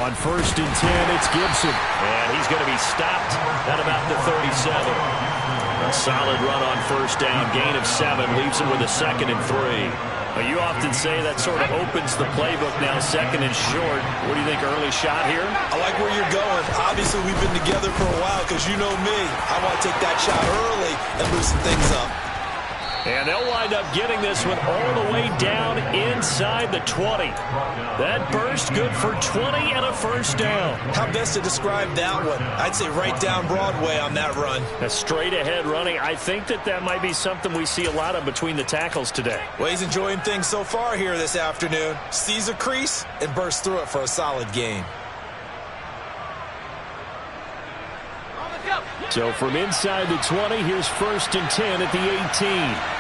On 1st and 10, it's Gibson. And he's going to be stopped at about the 37. A solid run on 1st down. Gain of 7 leaves him with a 2nd and 3. Well, you often say that sort of opens the playbook now, 2nd and short. What do you think, early shot here? I like where you're going. Obviously, we've been together for a while because you know me. I want to take that shot early and loosen things up. And they'll wind up getting this one all the way down inside the 20. That burst good for 20 and a 1st down. How best to describe that one? I'd say right down Broadway on that run. A straight ahead running. I think that might be something we see a lot of between the tackles today. Well, he's enjoying things so far here this afternoon. Sees a crease and bursts through it for a solid gain. So from inside the 20, here's 1st and 10 at the 18.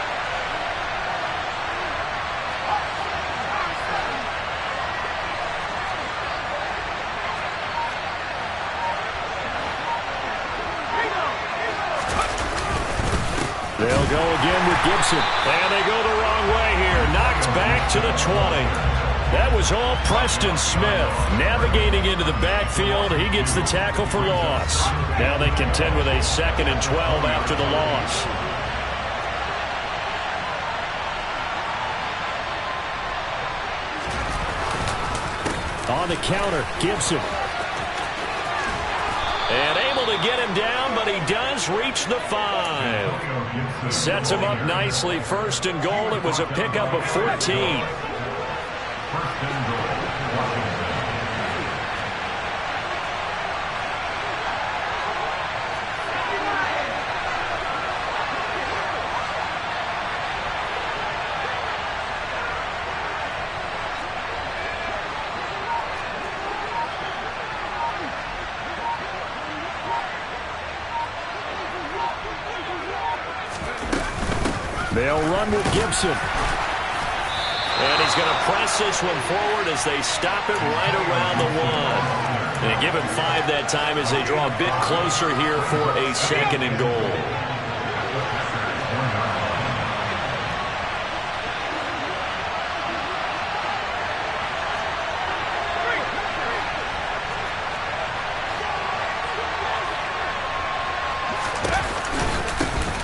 They'll go again with Gibson. And they go the wrong way here. Knocked back to the 20. That was all Preston Smith. Navigating into the backfield, he gets the tackle for loss. Now they contend with a 2nd and 12 after the loss. On the counter, Gibson. And able to get him down, but he does reach the 5. Sets him up nicely. 1st and goal. It was a pickup of 14. They'll run with Gibson. And he's going to press this one forward as they stop it right around the 1. And they give him 5 that time as they draw a bit closer here for a 2nd and goal.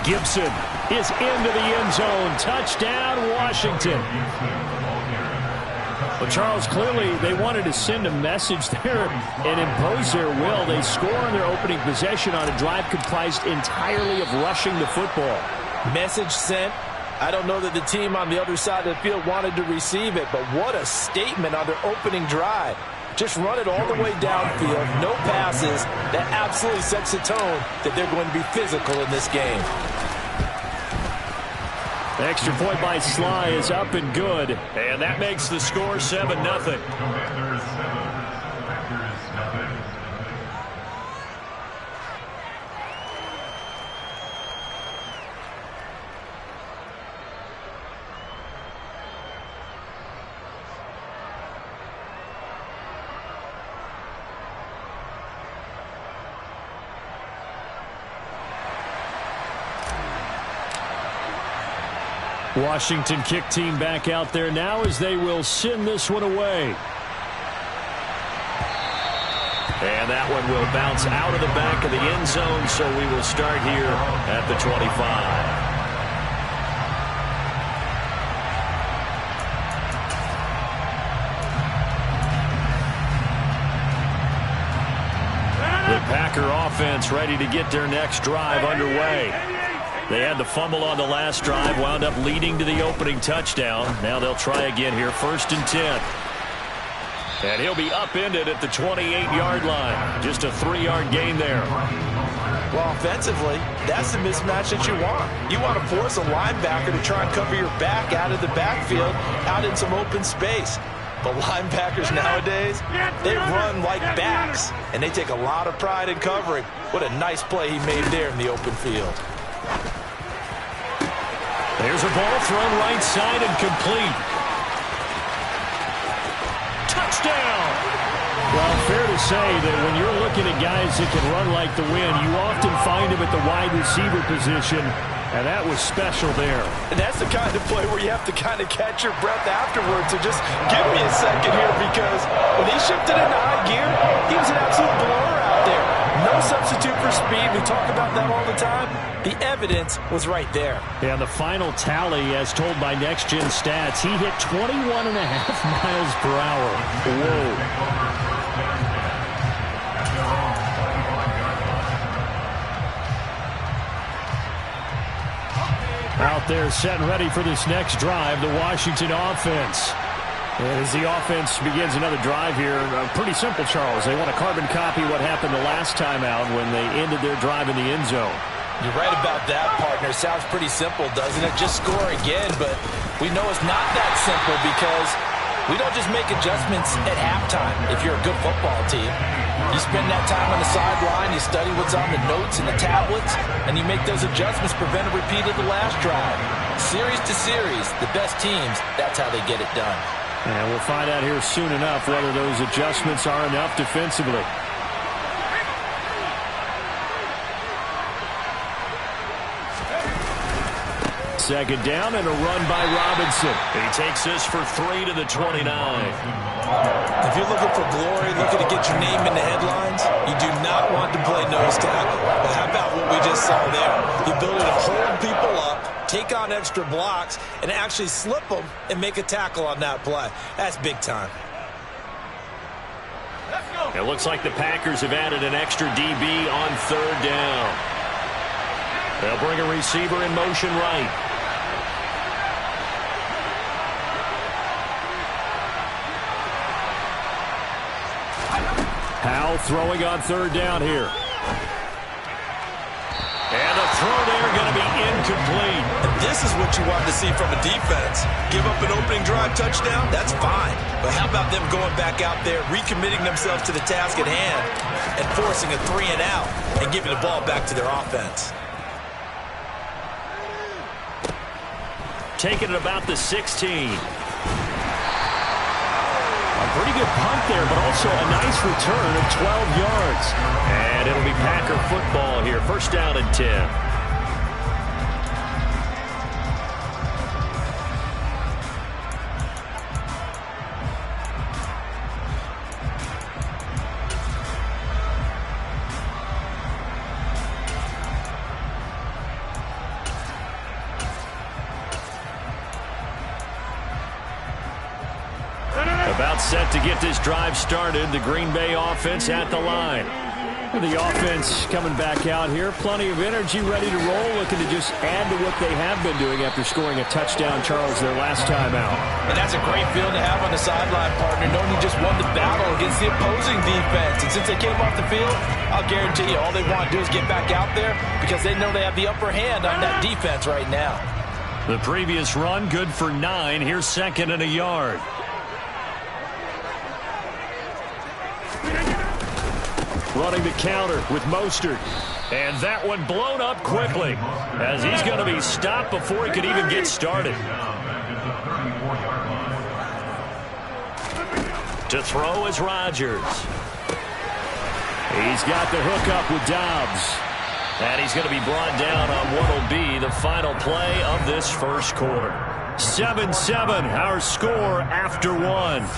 Gibson is into the end zone. Touchdown, Washington. Well, Charles, clearly they wanted to send a message there and impose their will. They score on their opening possession on a drive comprised entirely of rushing the football. Message sent. I don't know that the team on the other side of the field wanted to receive it, but what a statement on their opening drive. Just run it all the way downfield, no passes. That absolutely sets the tone that they're going to be physical in this game. Extra point by Sly is up and good. And that makes the score 7-0. Washington kick team back out there now as they will send this one away. And that one will bounce out of the back of the end zone, so we will start here at the 25. The Packer offense ready to get their next drive underway. They had the fumble on the last drive, wound up leading to the opening touchdown. Now they'll try again here, 1st and 10. And he'll be upended at the 28-yard line. Just a 3-yard gain there. Well, offensively, that's the mismatch that you want. You want to force a linebacker to try and cover your back out of the backfield, out in some open space. The linebackers nowadays, they run like backs, and they take a lot of pride in covering. What a nice play he made there in the open field. There's a ball thrown right side and complete. Touchdown! Well, fair to say that when you're looking to guys that can run like the wind. You often find them at the wide receiver position, and that was special there. And that's the kind of play where you have to kind of catch your breath afterwards. So just give me a second here, because when he shifted into high gear, he was an absolute blower out there. No substitute for speed. We talk about that all the time. The evidence was right there. Yeah, the final tally, as told by Next Gen Stats, he hit 21.5 miles per hour. Whoa. Out there set and ready for this next drive, the Washington offense. And as the offense begins another drive here, pretty simple, Charles. They want to carbon copy what happened the last time out when they ended their drive in the end zone. You're right about that, partner. Sounds pretty simple, doesn't it? Just score again, but we know it's not that simple, because we don't just make adjustments at halftime if you're a good football team. You spend that time on the sideline, you study what's on the notes and the tablets, and you make those adjustments, prevent a repeat of the last drive. Series to series, the best teams, that's how they get it done. And we'll find out here soon enough whether those adjustments are enough defensively. Second down and a run by Robinson. He takes this for 3 to the 29. If you're looking for glory, looking to get your name in the headlines, you do not want to play nose tackle. Well, how about what we just saw there? The ability to hold people up, take on extra blocks, and actually slip them and make a tackle on that play. That's big time. It looks like the Packers have added an extra DB on third down. They'll bring a receiver in motion right. Powell throwing on third down here. And the throw there going to be incomplete. And this is what you want to see from a defense. Give up an opening drive touchdown, that's fine. But how about them going back out there, recommitting themselves to the task at hand, and forcing a 3 and out, and giving the ball back to their offense. Taking it about the 16. Pretty good punt there, but also a nice return of 12 yards. And it'll be Packer football here. First down and 10. About set to get this drive started. The Green Bay offense at the line. The offense coming back out here. Plenty of energy, ready to roll, looking to just add to what they have been doing after scoring a touchdown, Charles, their last time out. And that's a great feeling to have on the sideline, partner, knowing you just won the battle against the opposing defense. And since they came off the field, I'll guarantee you all they want to do is get back out there, because they know they have the upper hand on that defense right now. The previous run good for 9. Here's second and a yard. Running the counter with Mostert. And that one blown up quickly, as he's going to be stopped before he could even get started. To throw is Rodgers. He's got the hook up with Dobbs. And he's going to be brought down on what will be the final play of this first quarter. 7-7, our score after 1.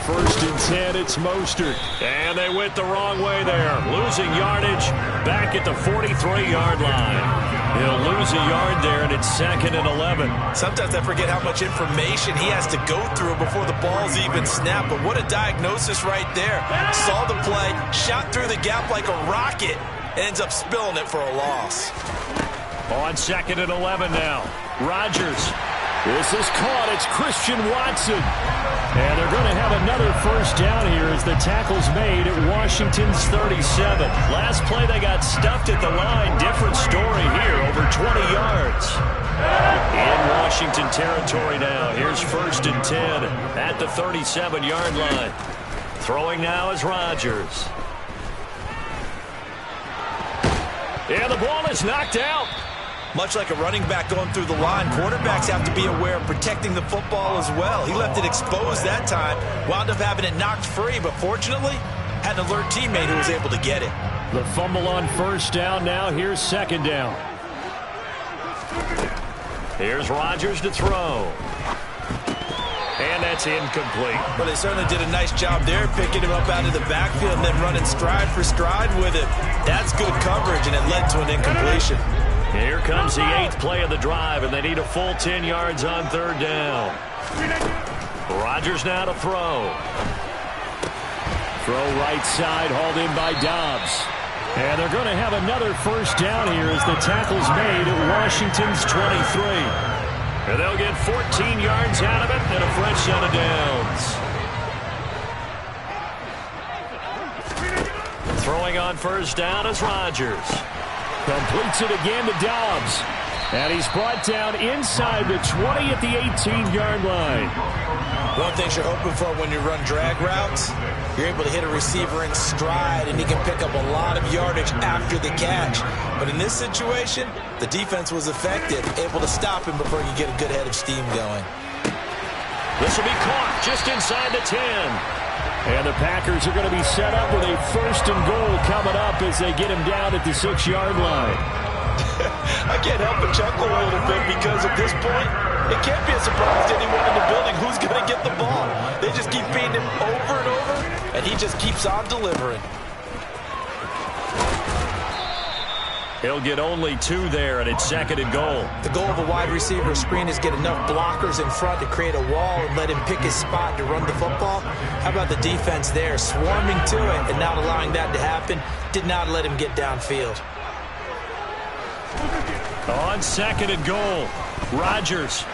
First and 10, it's Mostert. And they went the wrong way there. Losing yardage back at the 43-yard line. He'll lose a yard there, and it's second and 11. Sometimes I forget how much information he has to go through before the ball's even snapped. But what a diagnosis right there. Saw the play, shot through the gap like a rocket, ends up spilling it for a loss. On second and 11 now. Rodgers. This is caught. It's Christian Watson. And they're going to have another first down here as the tackle's made at Washington's 37. Last play they got stuffed at the line. Different story here, over 20 yards. In Washington territory now. Here's first and 10 at the 37-yard line. Throwing now is Rodgers. And the ball is knocked out. Much like a running back going through the line, quarterbacks have to be aware of protecting the football as well. He left it exposed that time, wound up having it knocked free, but fortunately, had an alert teammate who was able to get it. The fumble on first down now. Here's second down. Here's Rodgers to throw. And that's incomplete. Well, they certainly did a nice job there, picking him up out of the backfield and then running stride for stride with it. That's good coverage, and it led to an incompletion. Here comes the 8th play of the drive, and they need a full 10 yards on third down. Rodgers now to throw. Throw right side, hauled in by Dobbs. And they're going to have another first down here as the tackle's made at Washington's 23. And they'll get 14 yards out of it and a fresh set of downs. Throwing on first down is Rodgers. Completes it again to Dobbs. And he's brought down inside the 20 at the 18-yard line. One thing you're hoping for when you run drag routes, you're able to hit a receiver in stride, and he can pick up a lot of yardage after the catch. But in this situation, the defense was effective, able to stop him before he could get a good head of steam going. This will be caught just inside the 10. And the Packers are going to be set up with a first and goal coming up as they get him down at the 6-yard line. I can't help but chuckle a little bit because at this point, it can't be a surprise to anyone in the building who's going to get the ball. They just keep feeding him over and over, and he just keeps on delivering. He'll get only 2 there, and it's second and goal. The goal of a wide receiver screen is get enough blockers in front to create a wall and let him pick his spot to run the football. How about the defense there, swarming to it and not allowing that to happen? Did not let him get downfield. On second and goal, Rodgers.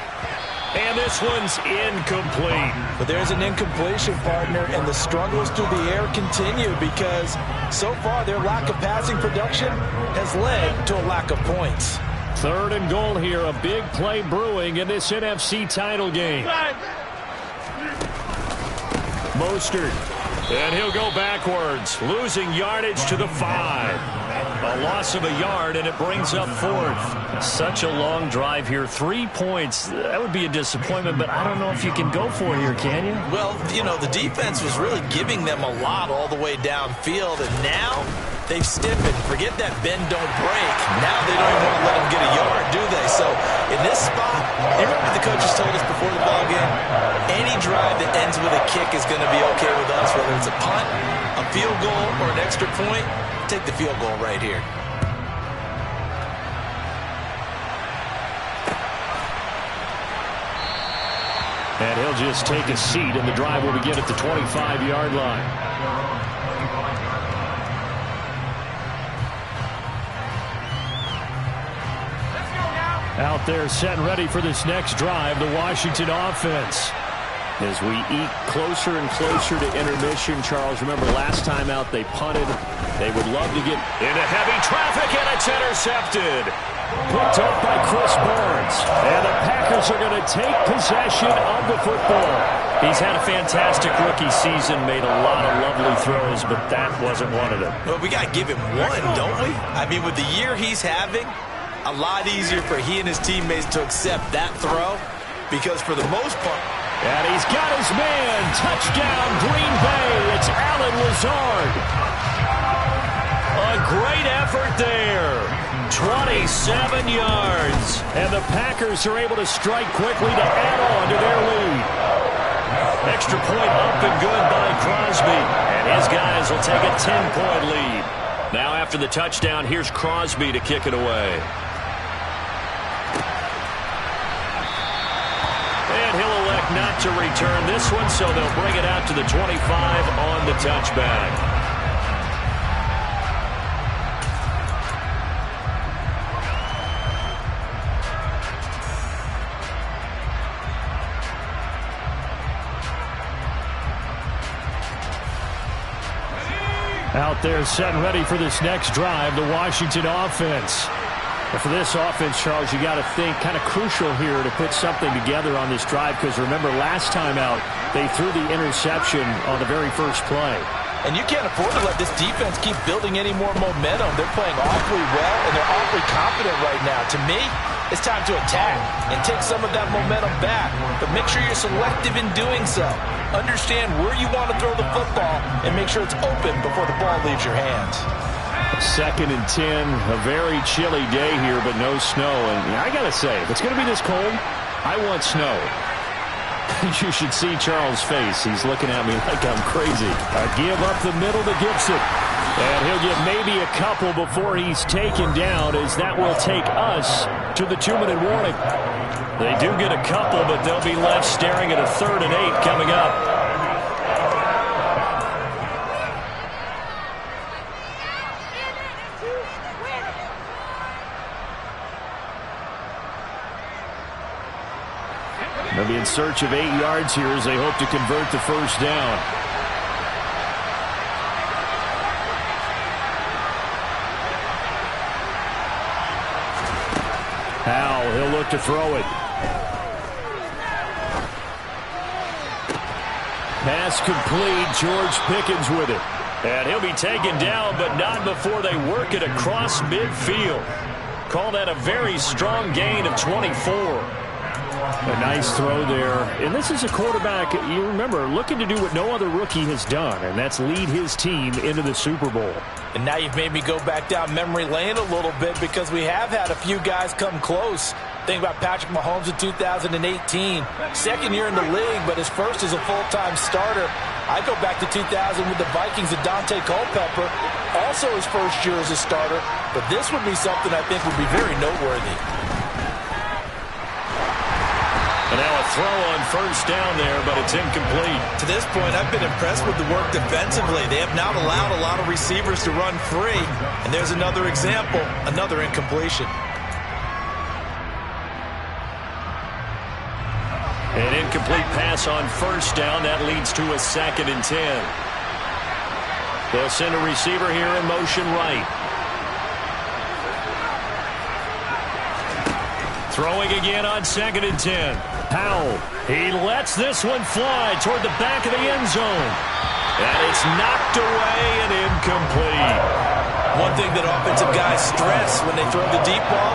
And this one's incomplete. But there's an incompletion, partner, and the struggles through the air continue because so far their lack of passing production has led to a lack of points. Third and goal here, a big play brewing in this NFC title game. Mostert. And he'll go backwards, losing yardage to the 5. A loss of a yard, and it brings up 4th. Such a long drive here. 3 points. That would be a disappointment, but I don't know if you can go for it here, can you? Well, you know, the defense was really giving them a lot all the way downfield, and now they've stiffened. Forget that bend, don't break. Now they don't even want to let them get a yard, do they? So in this spot, remember the coaches told us before the ball game, any drive that ends with a kick is going to be okay with us, whether it's a punt, a field goal, or an extra point. Take the field goal right here. And he'll just take a seat, and the drive will begin at the 25-yard line. Out there set and ready for this next drive, the Washington offense. As we eat closer and closer to intermission, Charles, remember last time out they punted. They would love to get into heavy traffic, and it's intercepted. Picked up by Chris Barnes. And the Packers are going to take possession of the football. He's had a fantastic rookie season, made a lot of lovely throws, but that wasn't one of them. Well, we got to give him one, don't we? I mean, with the year he's having, a lot easier for he and his teammates to accept that throw because for the most part, and he's got his man. Touchdown, Green Bay. It's Allen Lazard. A great effort there. 27 yards. And the Packers are able to strike quickly to add on to their lead. Extra point up and good by Crosby. And his guys will take a 10-point lead. Now after the touchdown, here's Crosby to kick it away. And he'll elect not to return this one, so they'll bring it out to the 25 on the touchback. Out there set and ready for this next drive, the Washington offense. And for this offense, Charles, you got to think kind of crucial here to put something together on this drive because remember last time out, they threw the interception on the very first play. And you can't afford to let this defense keep building any more momentum. They're playing awfully well, and they're awfully confident right now. To me, it's time to attack and take some of that momentum back. But make sure you're selective in doing so. Understand where you want to throw the football and make sure it's open before the ball leaves your hands. 2nd and 10, a very chilly day here, but no snow. And I got to say, if it's going to be this cold, I want snow. You should see Charles' face. He's looking at me like I'm crazy. A give up the middle to Gibson. And he'll get maybe a couple before he's taken down, as that will take us to the 2-minute warning. They do get a couple, but they'll be left staring at a 3rd and 8 coming up. They'll be in search of 8 yards here as they hope to convert the first down. Howell, he'll look to throw it. Pass complete. George Pickens with it. And he'll be taken down, but not before they work it across midfield. Call that a very strong gain of 24. A nice throw there. And this is a quarterback, you remember, looking to do what no other rookie has done, and that's lead his team into the Super Bowl. And now you've made me go back down memory lane a little bit, because we have had a few guys come close. Think about Patrick Mahomes in 2018. 2nd year in the league, but his first as a full-time starter. I go back to 2000 with the Vikings and Dante Culpepper. Also his first year as a starter. But this would be something I think would be very noteworthy. And now a throw on first down there, but it's incomplete. To this point, I've been impressed with the work defensively. They have not allowed a lot of receivers to run free. And there's another example, another incompletion. An incomplete pass on first down. That leads to a 2nd and 10. They'll send a receiver here in motion right. Throwing again on 2nd and 10. Howell, he lets this one fly toward the back of the end zone. And it's knocked away and incomplete. One thing that offensive guys stress when they throw the deep ball,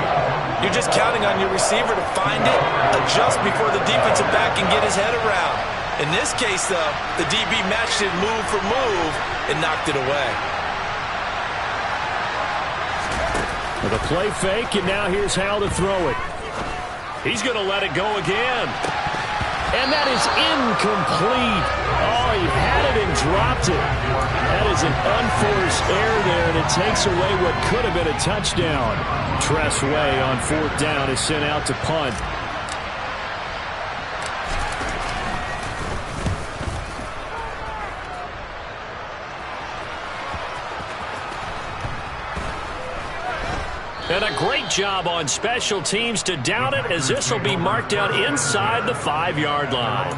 you're just counting on your receiver to find it, adjust before the defensive back can get his head around. In this case, though, the DB matched it move for move and knocked it away. With a play fake, and now here's Howell to throw it. He's going to let it go again. And that is incomplete. Oh, he had it and dropped it. That is an unforced error there, and it takes away what could have been a touchdown. Tress Way on 4th down is sent out to punt. And a great job on special teams to down it, as this will be marked out inside the 5-yard line.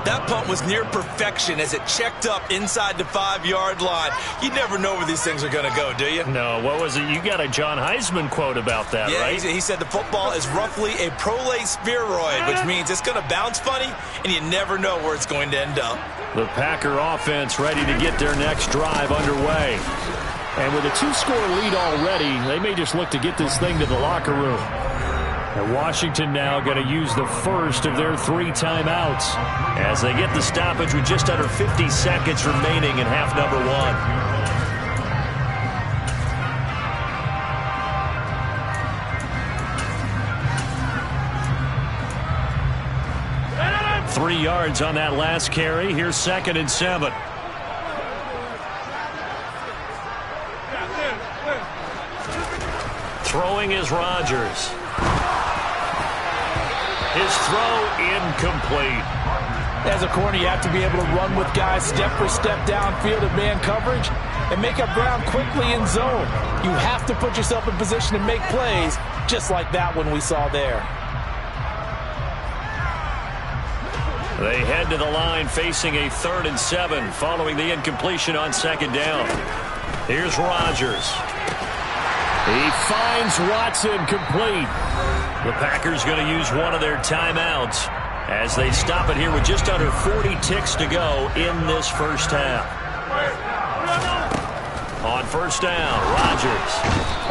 That punt was near perfection as it checked up inside the 5-yard line. You never know where these things are going to go, do you? No, what was it? You got a John Heisman quote about that, right? He said the football is roughly a prolate spheroid, which means it's going to bounce funny, and you never know where it's going to end up. The Packer offense ready to get their next drive underway. And with a 2-score lead already, they may just look to get this thing to the locker room. And Washington now going to use the first of their 3 timeouts as they get the stoppage with just under 50 seconds remaining in half number 1. 3 yards on that last carry. Here's 2nd and 7. Throwing is Rodgers. His throw incomplete. As a corner, you have to be able to run with guys step for step downfield in man coverage and make up ground quickly in zone. You have to put yourself in position to make plays, just like that one we saw there. They head to the line facing a 3rd and 7 following the incompletion on 2nd down. Here's Rodgers. He finds Watson complete. The Packers going to use one of their timeouts as they stop it here with just under 40 ticks to go in this first half. On first down, Rodgers.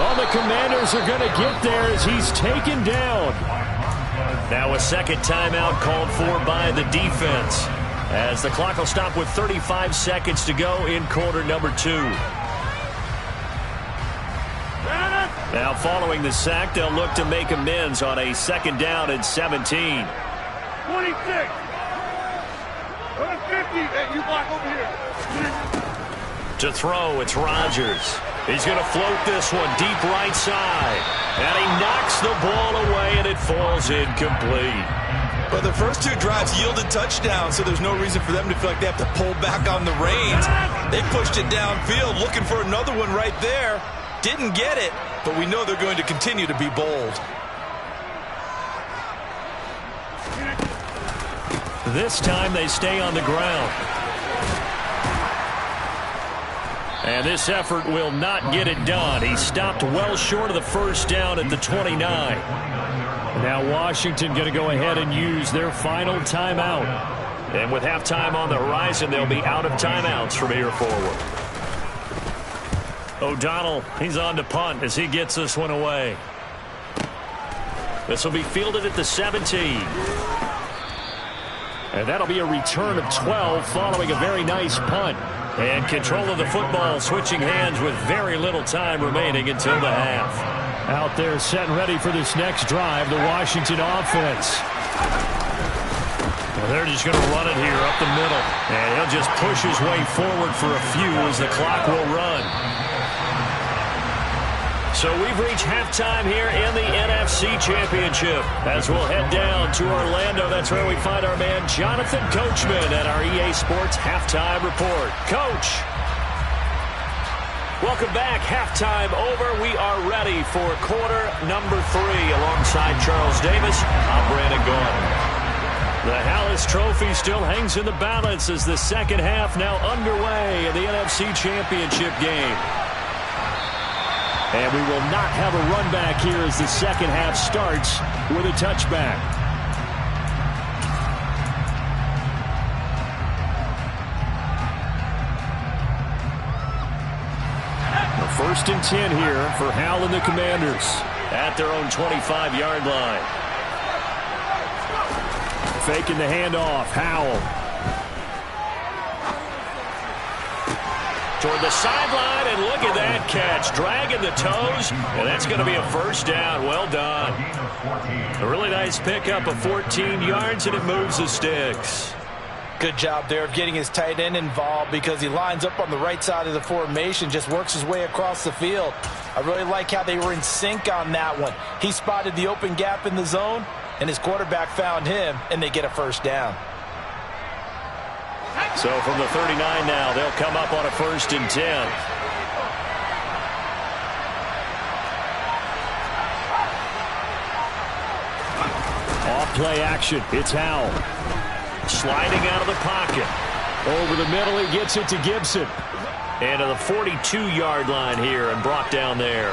Oh, the Commanders are going to get there as he's taken down. Now a second timeout called for by the defense, as the clock will stop with 35 seconds to go in quarter number 2. Now following the sack, they'll look to make amends on a second down and 17. 26. Go to 50. Hey, you block over here. To throw, it's Rodgers. He's going to float this one deep right side. And he knocks the ball away, and it falls incomplete. But the first 2 drives yielded touchdowns, so there's no reason for them to feel like they have to pull back on the reins. They pushed it downfield, looking for another one right there. Didn't get it, but we know they're going to continue to be bold. This time they stay on the ground. And this effort will not get it done. He stopped well short of the first down at the 29. Now Washington going to go ahead and use their final timeout. And with halftime on the horizon, they'll be out of timeouts from here forward. O'Donnell, he's on to punt as he gets this one away. This will be fielded at the 17. And that'll be a return of 12 following a very nice punt. And control of the football switching hands with very little time remaining until the half. Out there set and ready for this next drive, the Washington offense. Well, they're just going to run it here up the middle. And he'll just push his way forward for a few as the clock will run. So we've reached halftime here in the NFC Championship. As we'll head down to Orlando, that's where we find our man Jonathan Coachman at our EA Sports Halftime Report. Coach. Welcome back. Halftime over. We are ready for quarter number 3. Alongside Charles Davis, I'm Brandon Gordon. The Hallis Trophy still hangs in the balance as the second half now underway in the NFC Championship game. And we will not have a run back here as the second half starts with a touchback. First and 10 here for Hal and the Commanders. At their own 25-yard line. Faking the handoff. Howell. Toward the sideline, and look at that catch. Dragging the toes, and that's going to be a first down. Well done. A really nice pickup of 14 yards, and it moves the sticks. Good job there of getting his tight end involved because he lines up on the right side of the formation, just works his way across the field. I really like how they were in sync on that one. He spotted the open gap in the zone, and his quarterback found him, and they get a first down. So from the 39 now, they'll come up on a first and 10. Off play action. It's Howell. Sliding out of the pocket. Over the middle, he gets it to Gibson. And to the 42-yard line here and brought down there.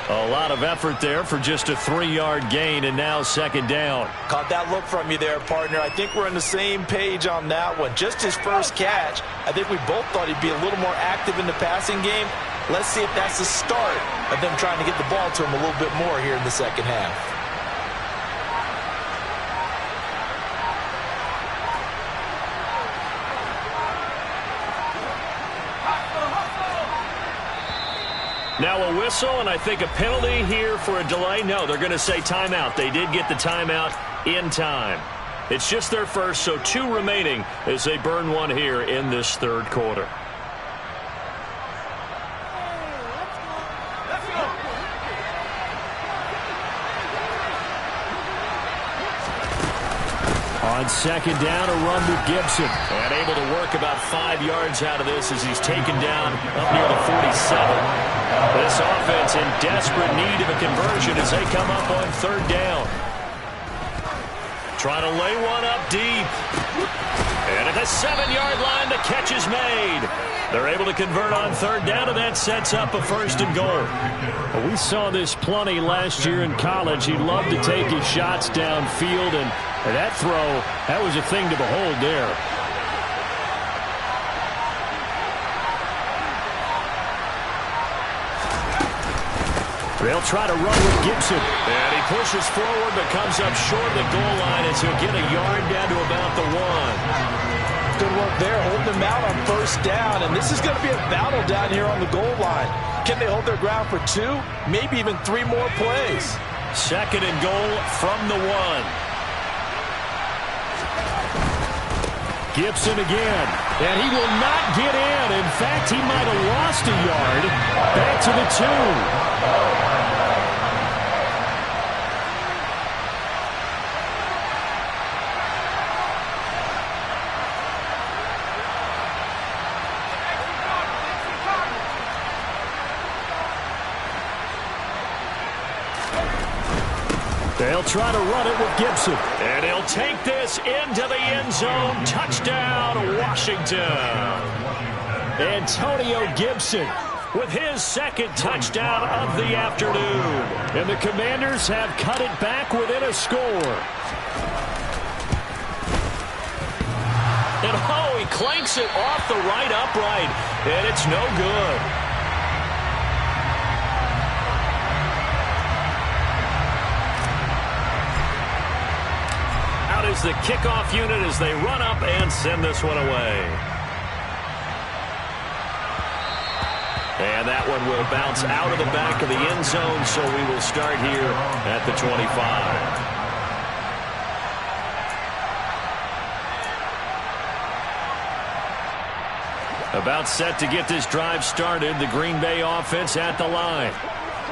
A lot of effort there for just a 3-yard gain, and now second down. Caught that look from you there, partner. I think we're on the same page on that one. Just his first catch, I think we both thought he'd be a little more active in the passing game. Let's see if that's the start of them trying to get the ball to him a little bit more here in the second half. Now a whistle, and I think a penalty here for a delay. No, they're going to say timeout. They did get the timeout in time. It's just their first, so 2 remaining as they burn one here in this third quarter. On second down, a run with Gibson. And able to work about 5 yards out of this as he's taken down up near the 47. This offense in desperate need of a conversion as they come up on third down. Trying to lay one up deep. And at the 7-yard line, the catch is made. They're able to convert on third down, and that sets up a first and goal. Well, we saw this plenty last year in college. He loved to take his shots downfield, and that throw, that was a thing to behold there. They'll try to run with Gibson. And he pushes forward but comes up short of the goal line as he'll get a yard down to about the 1. Good work there, holding them out on first down. And this is going to be a battle down here on the goal line. Can they hold their ground for 2, maybe even 3 more plays? 2nd and goal from the 1. Gibson again, and he will not get in. In fact, he might have lost a yard. Back to the 2. They'll try to run it with Gibson. And he'll take this into the end zone. Touchdown, Washington. Antonio Gibson with his 2nd touchdown of the afternoon. And the Commanders have cut it back within a score. And oh, he clanks it off the right upright. And it's no good. Is the kickoff unit as they run up and send this one away. And that one will bounce out of the back of the end zone, so we will start here at the 25. About set to get this drive started. The Green Bay offense at the line.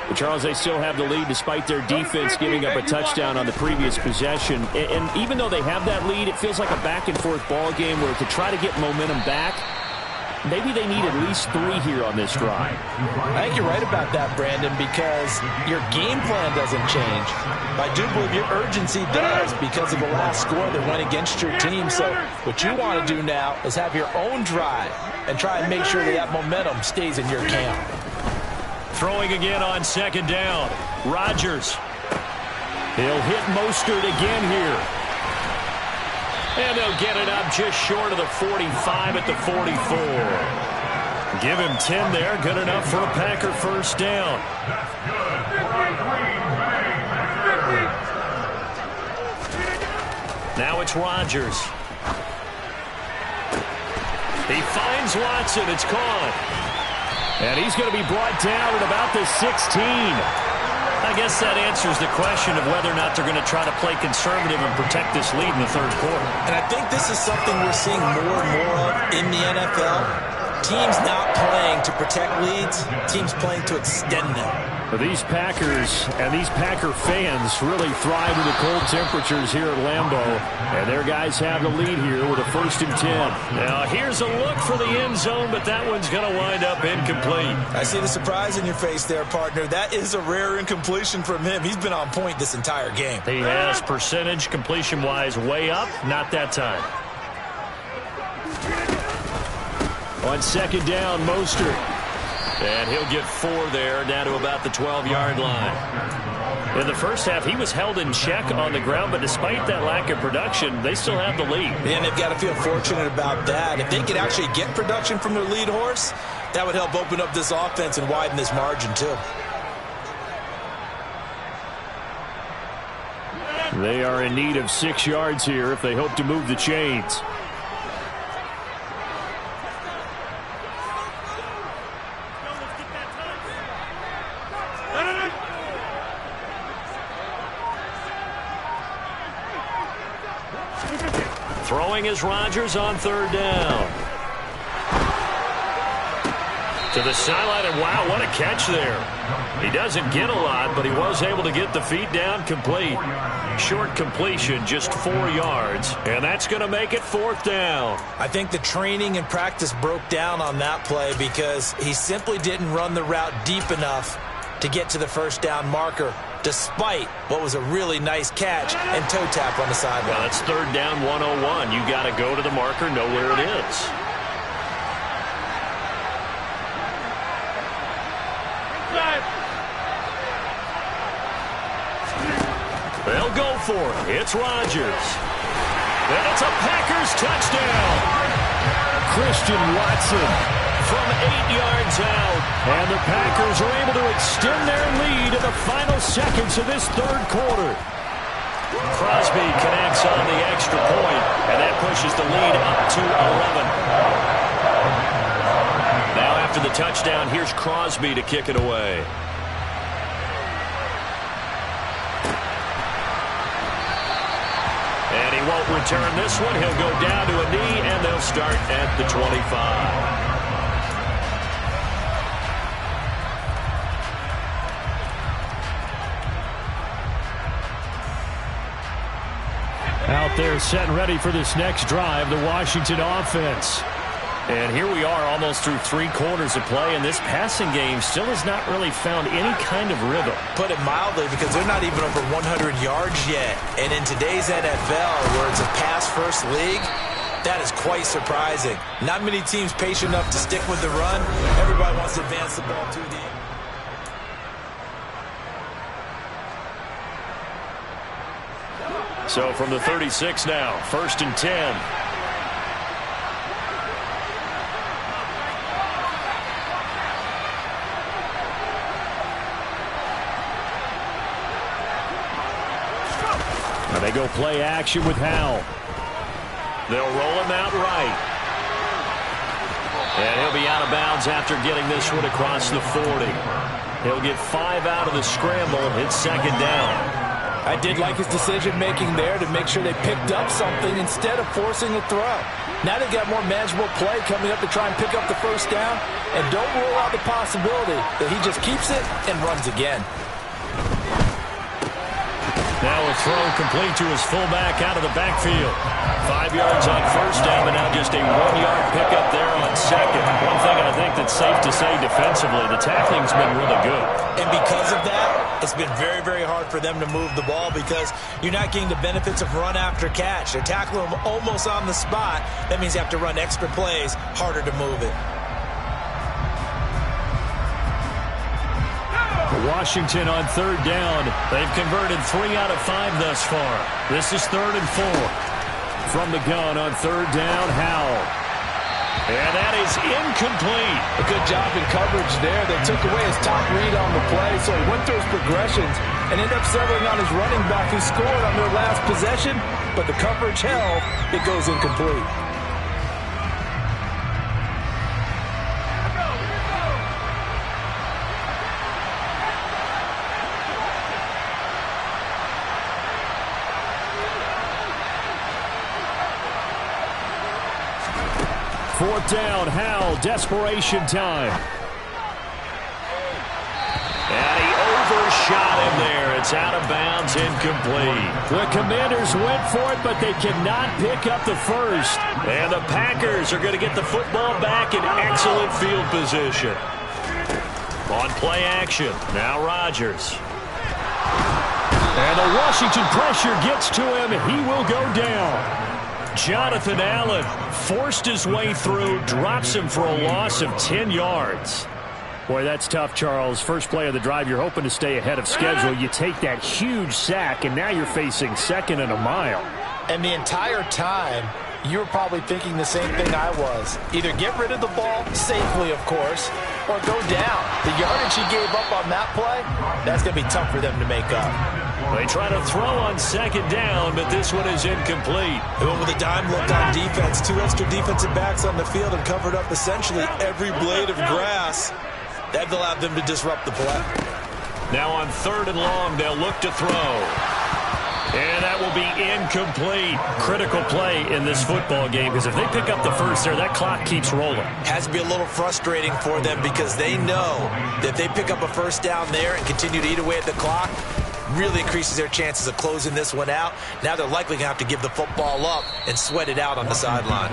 But Charles, they still have the lead despite their defense giving up a touchdown on the previous possession. And even though they have that lead, it feels like a back-and-forth ball game where to try to get momentum back, maybe they need at least 3 here on this drive. I think you're right about that, Brandon, because your game plan doesn't change. I do believe your urgency does because of the last score that went against your team. So what you want to do now is have your own drive and try and make sure that momentum stays in your camp. Throwing again on 2nd down. Rodgers. He'll hit Mostert again here. And they'll get it up just short of the 45 at the 44. Give him 10 there. Good enough for a Packer first down. Now it's Rodgers. He finds Watson. It's caught. And he's going to be brought down at about the 16. I guess that answers the question of whether or not they're going to try to play conservative and protect this lead in the 3rd quarter. And I think this is something we're seeing more and more of in the NFL. Teams not playing to protect leads, teams playing to extend them. But these Packers and these Packer fans really thrive in the cold temperatures here at Lambeau. And their guys have the lead here with a 1st and 10. Now here's a look for the end zone, but that one's going to wind up incomplete. I see the surprise in your face there, partner. That is a rare incompletion from him. He's been on point this entire game. He has percentage completion-wise way up, not that time. On 2nd down, Mostert. And he'll get 4 there, down to about the 12-yard line. In the first half, he was held in check on the ground, but despite that lack of production, they still have the lead. And they've got to feel fortunate about that. If they could actually get production from their lead horse, that would help open up this offense and widen this margin, too. They are in need of 6 yards here if they hope to move the chains. Throwing is Rodgers on 3rd down. To the sideline, and wow, what a catch there. He doesn't get a lot, but he was able to get the feet down complete. Short completion, just 4 yards, and that's going to make it 4th down. I think the training and practice broke down on that play because he simply didn't run the route deep enough to get to the 1st down marker, despite what was a really nice catch and toe tap on the sideline. Well, it's 3rd down 101. You got to go to the marker, know where it is. They'll go for it. It's Rodgers. And it's a Packers touchdown. Christian Watson from 8 yards out. And the Packers are able to extend their lead into the final seconds of this third quarter. Crosby connects on the extra point, and that pushes the lead up to 11. Now after the touchdown, here's Crosby to kick it away. And he won't return this one. He'll go down to a knee, and they'll start at the 25. Out there set and ready for this next drive, the Washington offense. And here we are almost through 3 quarters of play, and this passing game still has not really found any kind of rhythm. Put it mildly, because they're not even over 100 yards yet. And in today's NFL, where it's a pass-first league, that is quite surprising. Not many teams patient enough to stick with the run. Everybody wants to advance the ball to the end. So from the 36 now, 1st and 10. Now they go play action with Howell. They'll roll him out right. And he'll be out of bounds after getting this one across the 40. He'll get 5 out of the scramble. It's 2nd down. I did like his decision-making there to make sure they picked up something instead of forcing a throw. Now they've got more manageable play coming up to try and pick up the 1st down. And don't rule out the possibility that he just keeps it and runs again. Now a throw complete to his fullback out of the backfield. 5 yards on 1st down, and now just a 1-yard pickup there on 2nd. One thing I think that's safe to say defensively, the tackling's been really good. And because of that, it's been very, very hard for them to move the ball because you're not getting the benefits of run after catch. They're tackling them almost on the spot. That means you have to run extra plays, harder to move it. Washington on 3rd down. They've converted 3 out of 5 thus far. This is 3rd and 4. From the gun on 3rd down, Howell. And that is incomplete. A good job in coverage there. They took away his top read on the play, so he went through his progressions and ended up settling on his running back who scored on their last possession, but the coverage held. It goes incomplete. Fourth down, Howell, desperation time. And he overshot him there. It's out of bounds, incomplete. The Commanders went for it, but they cannot pick up the 1st. And the Packers are going to get the football back in excellent field position. On play action, now Rodgers. And the Washington pressure gets to him. He will go down. Jonathan Allen forced his way through, drops him for a loss of 10 yards. Boy, that's tough, Charles. First play of the drive, you're hoping to stay ahead of schedule. You take that huge sack, and now you're facing 2nd and a mile. And the entire time, you were probably thinking the same thing I was. Either get rid of the ball, safely, of course, or go down. The yardage he gave up on that play, that's going to be tough for them to make up. They try to throw on 2nd down, but this one is incomplete. They went with a dime look on defense. 2 extra defensive backs on the field and covered up essentially every blade of grass. That allowed them to disrupt the play. Now on 3rd and long, they'll look to throw. And that will be incomplete. Critical play in this football game, because if they pick up the 1st there, that clock keeps rolling. Has to be a little frustrating for them because they know that if they pick up a 1st down there and continue to eat away at the clock, really increases their chances of closing this one out. Now they're likely going to have to give the football up and sweat it out on the sideline.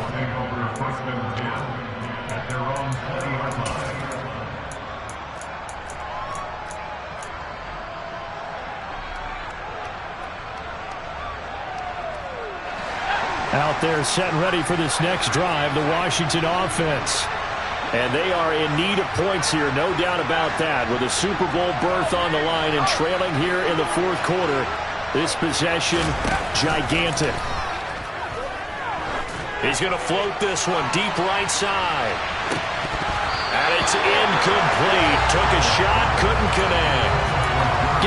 Out there set and ready for this next drive, the Washington offense. And they are in need of points here, no doubt about that. With a Super Bowl berth on the line and trailing here in the 4th quarter, this possession, gigantic. He's going to float this one deep right side. And it's incomplete. Took a shot, couldn't connect.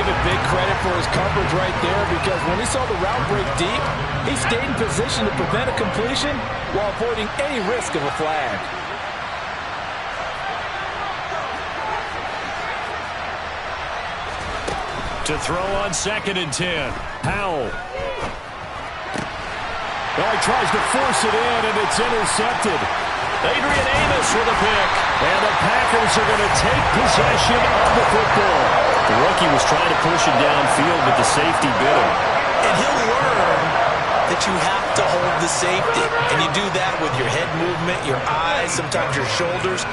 give it big credit for his coverage right there, because when he saw the route break deep, he stayed in position to prevent a completion while avoiding any risk of a flag. To throw on 2nd and 10. Howell. Well, he tries to force it in, and it's intercepted. Adrian Amos with a pick. And the Packers are going to take possession of the football. The rookie was trying to push it downfield, but the safety bit him. And he'll learn that you have to hold the safety. And you do that with your head movement, your eyes, sometimes your shoulders.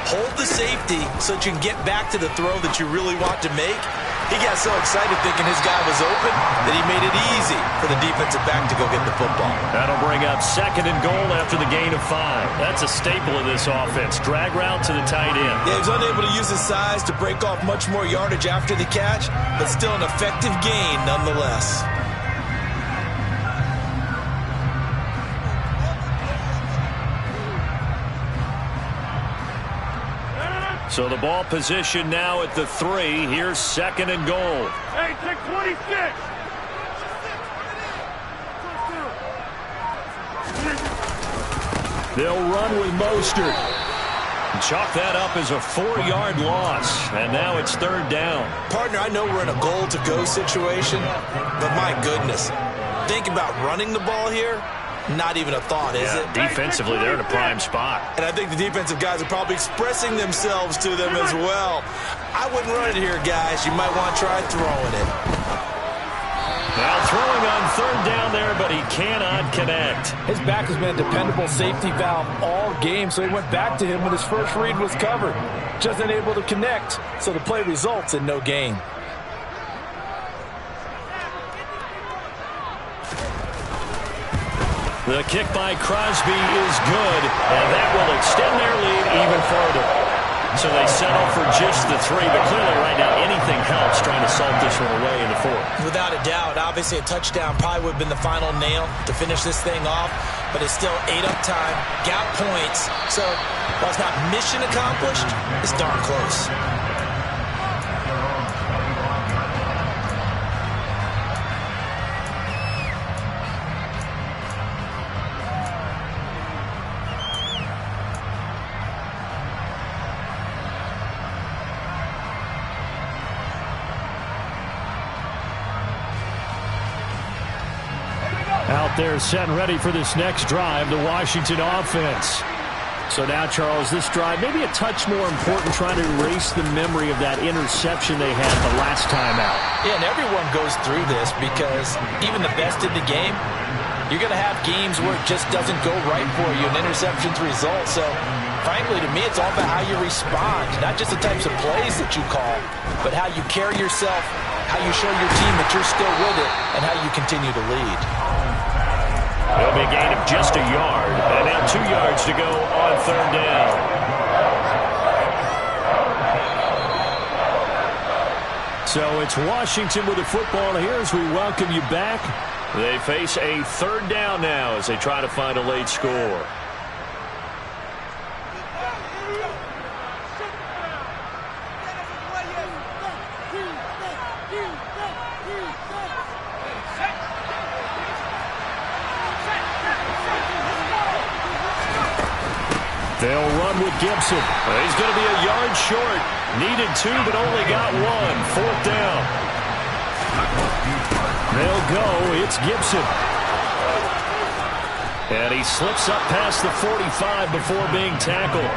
Hold the safety so that you can get back to the throw that you really want to make. He got so excited thinking his guy was open that he made it easy for the defensive back to go get the football. That'll bring up 2nd and goal after the gain of 5. That's a staple of this offense. Drag route to the tight end. Yeah, he was unable to use his size to break off much more yardage after the catch, but still an effective gain nonetheless. So the ball position now at the 3. Here's 2nd and goal. Hey, take 26. They'll run with Mostert. Chalk that up as a 4-yard loss, and now it's 3rd down. Partner, I know we're in a goal-to-go situation, but my goodness, think about running the ball here. Not even a thought, is it? Defensively, they're in a prime spot. And I think the defensive guys are probably expressing themselves to them as well. I wouldn't run it here, guys. You might want to try throwing it. Now throwing on 3rd down there, but he cannot connect. His back has been a dependable safety valve all game, so he went back to him when his first read was covered. Just unable to connect, so the play results in no gain. The kick by Crosby is good, and that will extend their lead even further. So they settle for just the 3, but clearly right now anything helps trying to salt this one away in the 4th. Without a doubt, obviously a touchdown probably would have been the final nail to finish this thing off, but it's still 8 up time, got points, so while it's not mission accomplished, it's darn close. Out there set and ready for this next drive, the Washington offense. So now, Charles, this drive maybe a touch more important, trying to erase the memory of that interception they had the last time out. Yeah, and everyone goes through this because even the best in the game, you're going to have games where it just doesn't go right for you, and interceptions result. So, frankly, to me, it's all about how you respond, not just the types of plays that you call, but how you carry yourself, how you show your team that you're still with it, and how you continue to lead. It'll be a gain of just a yard, and now 2 yards to go on 3rd down. So it's Washington with the football here as we welcome you back. They face a 3rd down now as they try to find a late score. They'll run with Gibson. He's going to be a yard short. Needed 2, but only got 1. 4th down. They'll go. It's Gibson. And he slips up past the 45 before being tackled.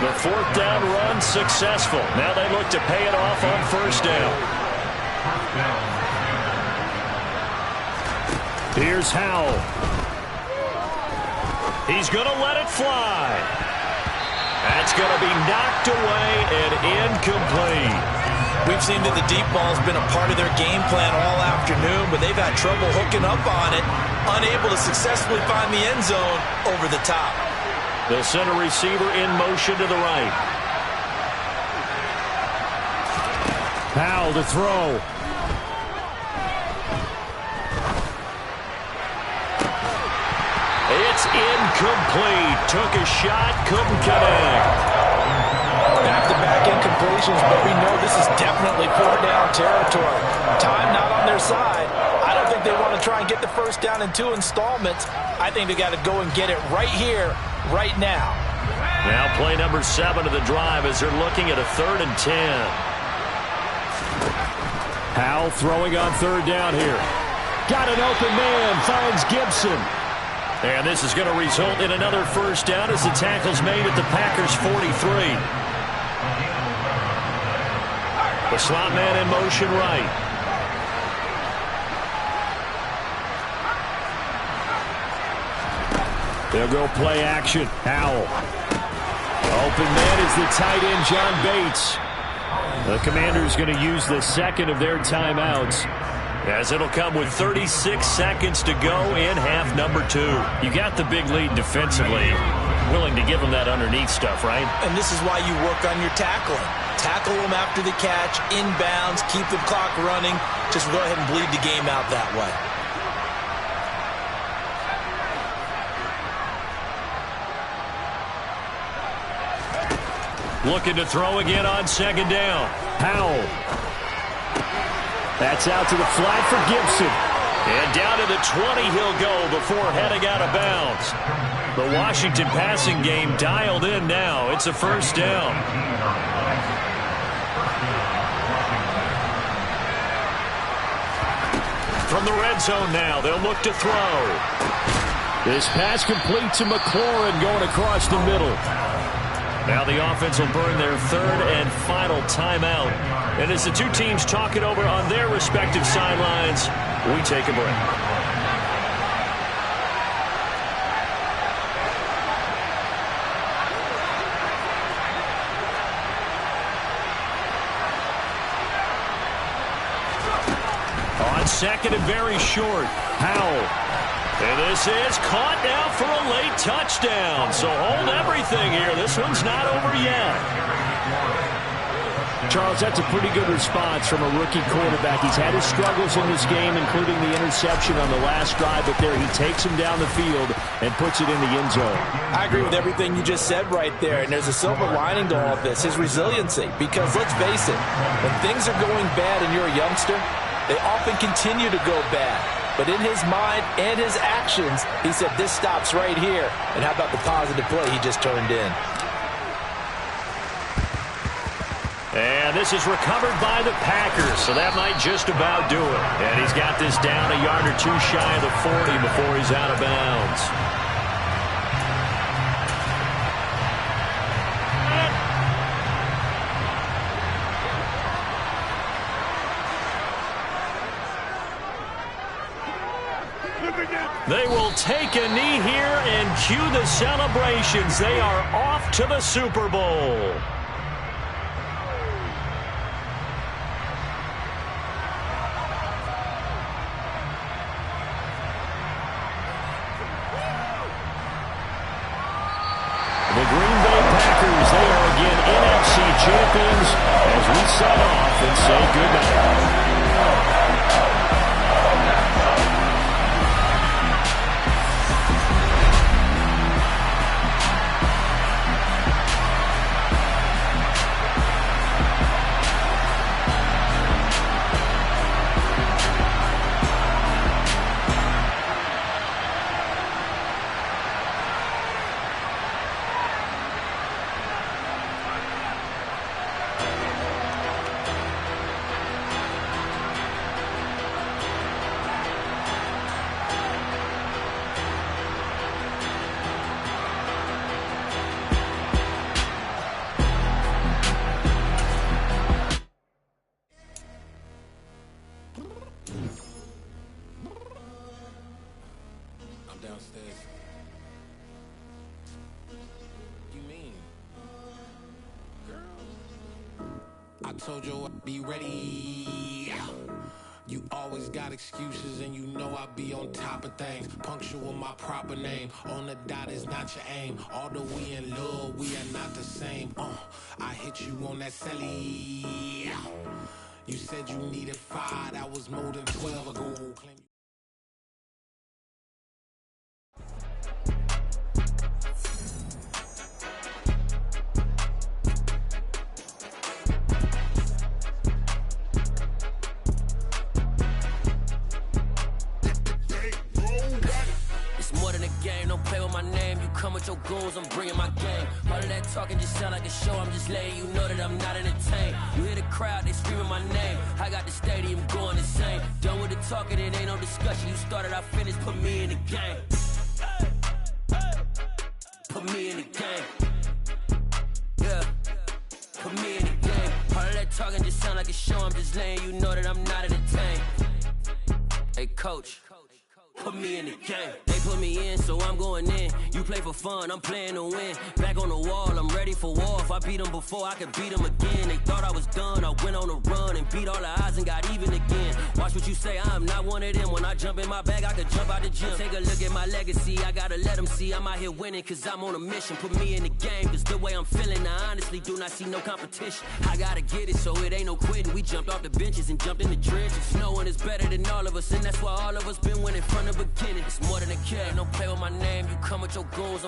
The 4th down run successful. Now they look to pay it off on 1st down. Here's Howell. He's going to let it fly. That's going to be knocked away and incomplete. We've seen that the deep ball has been a part of their game plan all afternoon, but they've had trouble hooking up on it, unable to successfully find the end zone over the top. They'll send a receiver in motion to the right. Howell to throw. It's incomplete. Took a shot, couldn't connect. Back-to-back incompletions, but we know this is definitely 4th down territory. try and get the first down in 2 installments. I think they got to go and get it right here, right now. Now play number 7 of the drive as they're looking at a 3rd and 10. Howell throwing on 3rd down here. Got an open man, finds Gibson. And this is going to result in another first down as the tackle's made at the Packers' 43. The slot man in motion right. They'll go play action. Howell. Open man is the tight end, John Bates. The Commanders going to use the second of their timeouts, as it'll come with 36 seconds to go in half number 2. You got the big lead defensively. Willing to give them that underneath stuff, right? And this is why you work on your tackling. Tackle them after the catch, inbounds, keep the clock running. Just go ahead and bleed the game out that way. Looking to throw again on 2nd down. Howell. That's out to the flat for Gibson. And down to the 20 he'll go before heading out of bounds. The Washington passing game dialed in now. It's a first down. From the red zone now, they'll look to throw. This pass complete to McLaurin going across the middle. Now the offense will burn their 3rd and final timeout. And as the two teams talk it over on their respective sidelines, we take a break. On 2nd and very short, Howell. And this is caught now for a late touchdown. So hold everything here. This one's not over yet. Charles, that's a pretty good response from a rookie quarterback. He's had his struggles in this game, including the interception on the last drive, but there he takes him down the field and puts it in the end zone. I agree with everything you just said right there, and there's a silver lining to all of this, his resiliency. Because let's face it, when things are going bad and you're a youngster, they often continue to go bad. But in his mind and his actions, he said, this stops right here. And how about the positive play he just turned in? And this is recovered by the Packers, so that might just about do it. And he's got this down a yard or 2 shy of the 40 before he's out of bounds. They will take a knee here and cue the celebrations. They are off to the Super Bowl. The Green Bay Packers, they are again NFC champions as we sign off and say goodnight. I told you I'd be ready. You always got excuses and you know I be on top of things. Punctual with my proper name. On the dot is not your aim. Although we in love, we are not the same. I hit you on that celly. You said you needed 5, that was more than 12 ago. come with your goons, I'm bringing my game. All of that talking just sound like a show, I'm just letting you know that I'm not entertained. You hear the crowd, they screaming my name. I got the stadium going insane. Done with the talking, it ain't no discussion. You started, I finished, put me in the game. Put me in the game. Yeah. Put me in the game. All of that talking just sound like a show, I'm just letting you know that I'm not entertained. Hey, coach. Put me in the game. They put me in, so I'm going in. You play for fun, I'm playing to win. Back on the wall, I'm ready for war. If I beat them before, I could beat them again. They thought I was done, I went on a run and beat all the odds and got even again. Watch what you say, I'm not one of them. When I jump in my bag, I could jump out the gym. Take a look at my legacy, I gotta let them see I'm out here winning, cause I'm on a mission. Put me in the game, cause the way I'm feeling, I honestly do not see no competition. I gotta get it, so it ain't no quitting. We jumped off the benches and jumped in the trenches. No one is better than all of us, and that's why all of us been winning from the beginning. It's more than a game, don't play with my name. You come with your goons,